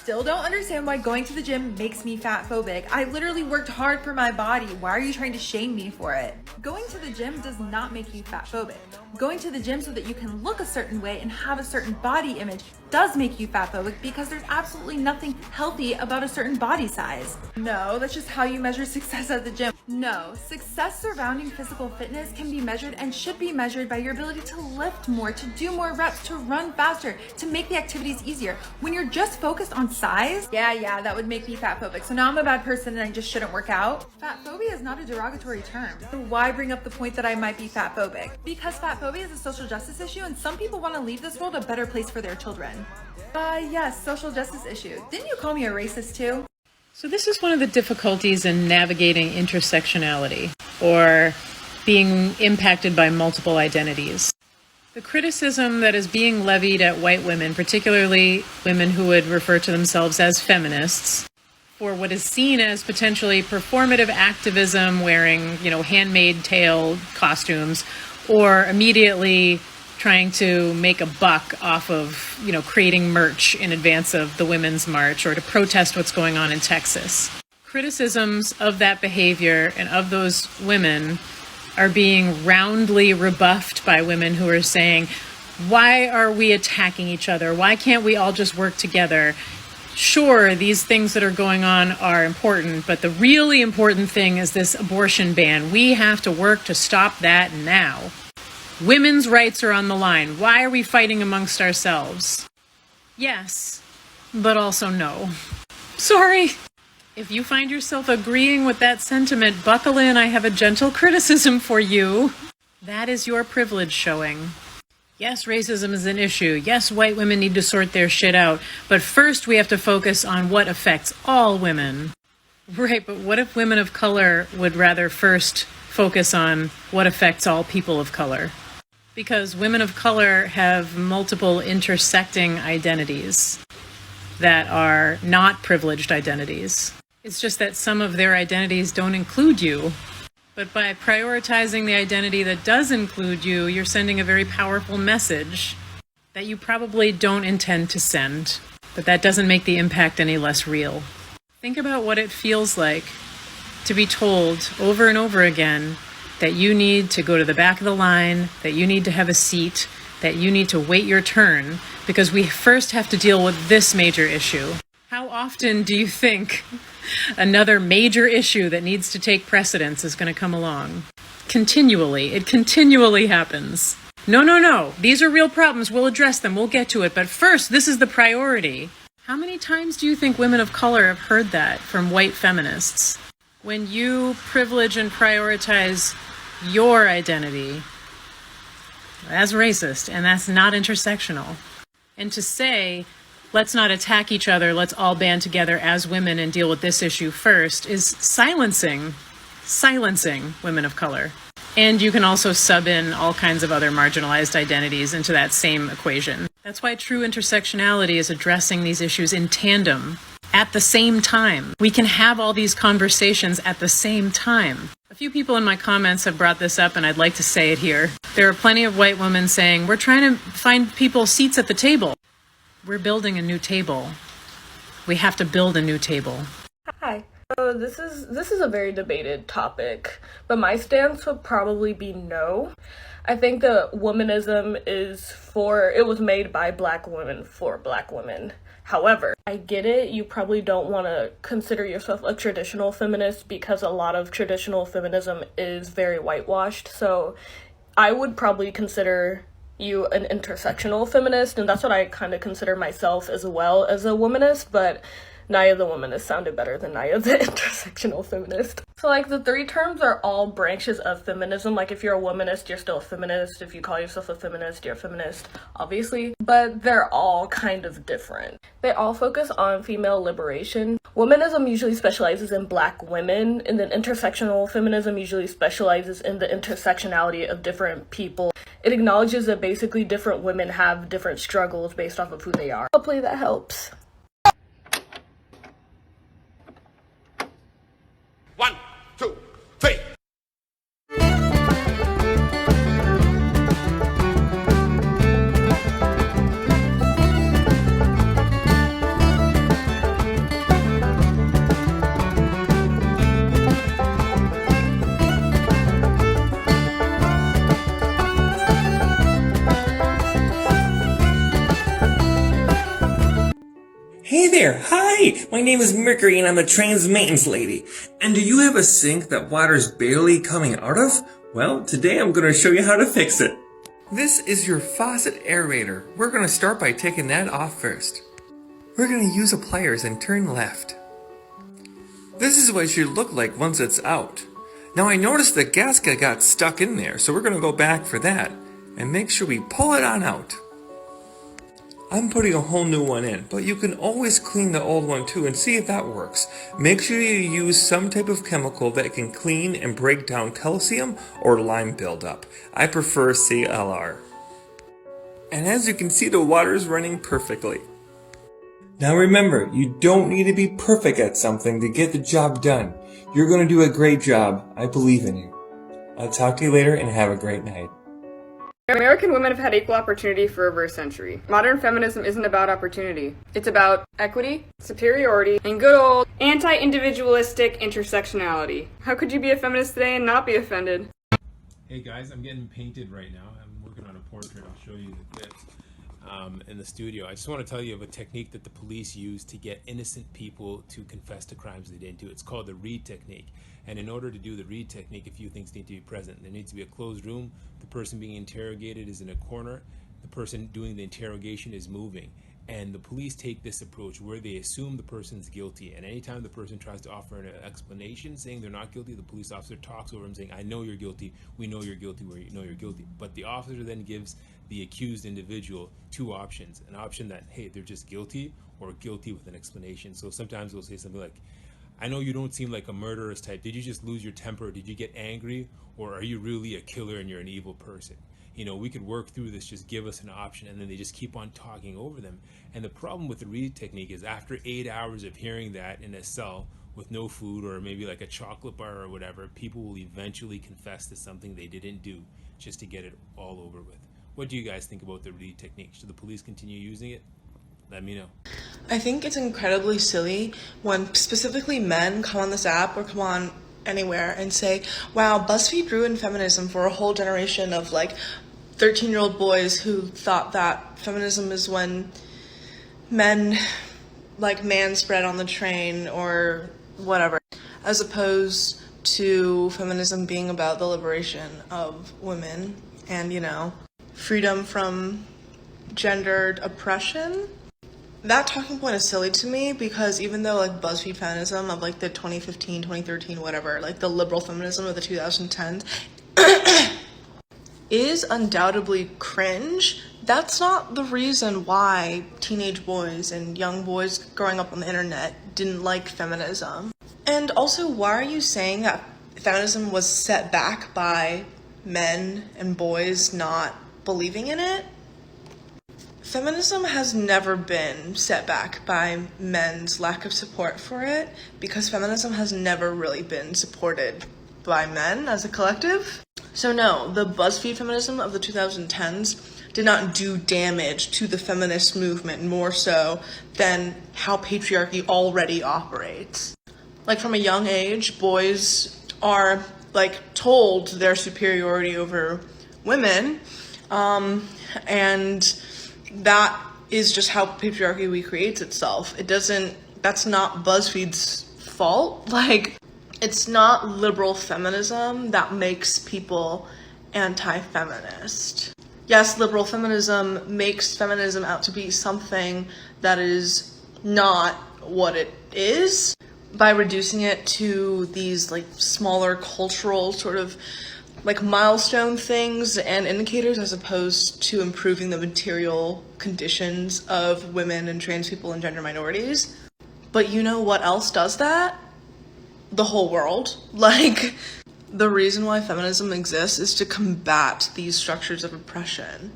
Still don't understand why going to the gym makes me fat phobic. I literally worked hard for my body. Why are you trying to shame me for it? Going to the gym does not make you fat phobic. Going to the gym so that you can look a certain way and have a certain body image does make you fat phobic because there's absolutely nothing healthy about a certain body size. No, that's just how you measure success at the gym. No, success surrounding physical fitness can be measured and should be measured by your ability to lift more, to do more reps, to run faster, to make the activities easier. When you're just focused on size, yeah, that would make me fat phobic. So now I'm a bad person and I just shouldn't work out. Fat phobia is not a derogatory term. So why bring up the point that I might be fat phobic? Because fat phobia is a social justice issue and some people want to leave this world a better place for their children. Yes, social justice issue. Didn't you call me a racist too? So this is one of the difficulties in navigating intersectionality, or being impacted by multiple identities. The criticism that is being levied at white women, particularly women who would refer to themselves as feminists, for what is seen as potentially performative activism, wearing, handmade tail costumes, or immediately trying to make a buck off of, creating merch in advance of the Women's March, or to protest what's going on in Texas. Criticisms of that behavior and of those women are being roundly rebuffed by women who are saying, why are we attacking each other? Why can't we all just work together? Sure, these things that are going on are important, but the really important thing is this abortion ban. We have to work to stop that now. Women's rights are on the line. Why are we fighting amongst ourselves? Yes, but also no. Sorry. If you find yourself agreeing with that sentiment, buckle in. I have a gentle criticism for you. That is your privilege showing. Yes, racism is an issue. Yes, white women need to sort their shit out. But first, we have to focus on what affects all women. Right, but what if women of color would rather first focus on what affects all people of color? Because women of color have multiple intersecting identities that are not privileged identities. It's just that some of their identities don't include you. But by prioritizing the identity that does include you, you're sending a very powerful message that you probably don't intend to send. But that doesn't make the impact any less real. Think about what it feels like to be told over and over again that you need to go to the back of the line, that you need to have a seat, that you need to wait your turn, because we first have to deal with this major issue. How often do you think another major issue that needs to take precedence is going to come along? Continually. It continually happens. No. These are real problems. We'll address them. We'll get to it. But first, this is the priority. How many times do you think women of color have heard that from white feminists? When you privilege and prioritize your identity, that's racist, and that's not intersectional. And to say, let's not attack each other, let's all band together as women and deal with this issue first, is silencing women of color. And you can also sub in all kinds of other marginalized identities into that same equation. That's why true intersectionality is addressing these issues in tandem, at the same time. We can have all these conversations at the same time. A few people in my comments have brought this up, and I'd like to say it here. There are plenty of white women saying, we're trying to find people seats at the table. We're building a new table. We have to build a new table. Hi. So this is a very debated topic, but my stance would probably be no. I think that womanism it was made by Black women for Black women. However, I get it, you probably don't want to consider yourself a traditional feminist because a lot of traditional feminism is very whitewashed, so I would probably consider you an intersectional feminist, and that's what I kind of consider myself as well as a womanist, but Naya the womanist sounded better than Naya the intersectional feminist. So the three terms are all branches of feminism. If you're a womanist, you're still a feminist. If you call yourself a feminist, you're a feminist, obviously. But they're all kind of different. They all focus on female liberation. Womanism usually specializes in Black women, and then intersectional feminism usually specializes in the intersectionality of different people. It acknowledges that basically different women have different struggles based off of who they are. Hopefully that helps. 1, 2, 3. Hey there, hi! My name is Mercury and I'm a trans maintenance lady. And do you have a sink that water's barely coming out of? Well, today I'm going to show you how to fix it. This is your faucet aerator. We're going to start by taking that off first. We're going to use the pliers and turn left. This is what it should look like once it's out. Now I noticed the gasket got stuck in there, so we're going to go back for that and make sure we pull it on out. I'm putting a whole new one in, but you can always clean the old one too and see if that works. Make sure you use some type of chemical that can clean and break down calcium or lime buildup. I prefer CLR. And as you can see, the water is running perfectly. Now remember, you don't need to be perfect at something to get the job done. You're going to do a great job. I believe in you. I'll talk to you later and have a great night. American women have had equal opportunity for over a century. Modern feminism isn't about opportunity. It's about equity, superiority, and good old anti-individualistic intersectionality. How could you be a feminist today and not be offended? Hey guys, I'm getting painted right now. I'm working on a portrait. I'll show you the clips in the studio. I just want to tell you of a technique that the police use to get innocent people to confess to crimes they didn't do. It's called the read technique. And in order to do the read technique, a few things need to be present. There needs to be a closed room. The person being interrogated is in a corner. The person doing the interrogation is moving. And the police take this approach where they assume the person's guilty. And anytime the person tries to offer an explanation saying they're not guilty, the police officer talks over them saying, I know you're guilty, we know you're guilty, we know you're guilty. But the officer then gives the accused individual two options. An option that, hey, they're just guilty, or guilty with an explanation. So sometimes they'll say something like, I know you don't seem like a murderous type. Did you just lose your temper? Did you get angry? Or are you really a killer and you're an evil person? You know, we could work through this, just give us an option, and then they just keep on talking over them. And the problem with the read technique is after 8 hours of hearing that in a cell with no food or maybe like a chocolate bar or whatever, people will eventually confess to something they didn't do just to get it all over with. What do you guys think about the read technique? Should the police continue using it? Let me know. I think it's incredibly silly when specifically men come on this app or come on anywhere and say, wow, BuzzFeed ruined feminism for a whole generation of like 13-year-old boys who thought that feminism is when men like manspread on the train or whatever, as opposed to feminism being about the liberation of women and, you know, freedom from gendered oppression. That talking point is silly to me because even though like BuzzFeed feminism of like the 2015, 2013, whatever, like the liberal feminism of the 2010s is undoubtedly cringe, that's not the reason why teenage boys and young boys growing up on the internet didn't like feminism. And also, why are you saying that feminism was set back by men and boys not believing in it? Feminism has never been set back by men's lack of support for it because feminism has never really been supported by men as a collective. So no, the BuzzFeed feminism of the 2010s did not do damage to the feminist movement more so than how patriarchy already operates. Like from a young age, boys are like told their superiority over women, and that is just how patriarchy recreates itself. That's not BuzzFeed's fault. Like, it's not liberal feminism that makes people anti-feminist. Yes, liberal feminism makes feminism out to be something that is not what it is by reducing it to these like smaller cultural sort of like milestone things and indicators as opposed to improving the material conditions of women and trans people and gender minorities. But you know what else does that? The whole world. Like, the reason why feminism exists is to combat these structures of oppression.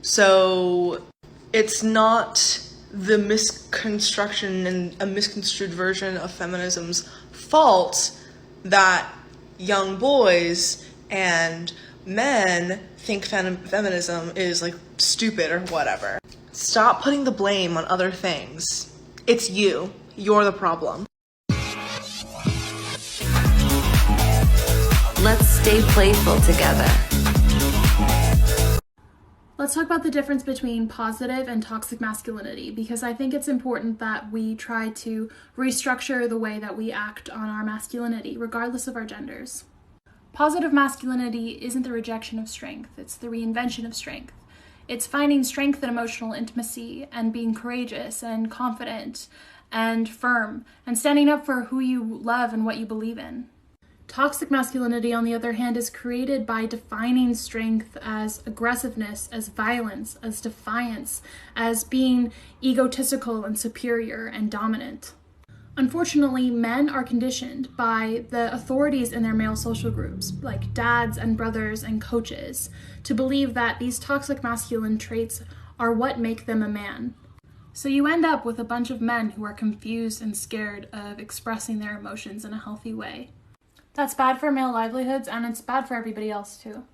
So it's not the misconstruction and a misconstrued version of feminism's fault that young boys and men think feminism is like stupid or whatever. Stop putting the blame on other things. It's you. You're the problem. Let's stay playful together. Let's talk about the difference between positive and toxic masculinity, because I think it's important that we try to restructure the way that we act on our masculinity, regardless of our genders. Positive masculinity isn't the rejection of strength, it's the reinvention of strength. It's finding strength in emotional intimacy and being courageous and confident and firm and standing up for who you love and what you believe in. Toxic masculinity, on the other hand, is created by defining strength as aggressiveness, as violence, as defiance, as being egotistical and superior and dominant. Unfortunately, men are conditioned by the authorities in their male social groups, like dads and brothers and coaches, to believe that these toxic masculine traits are what make them a man. So you end up with a bunch of men who are confused and scared of expressing their emotions in a healthy way. That's bad for male livelihoods, and it's bad for everybody else too.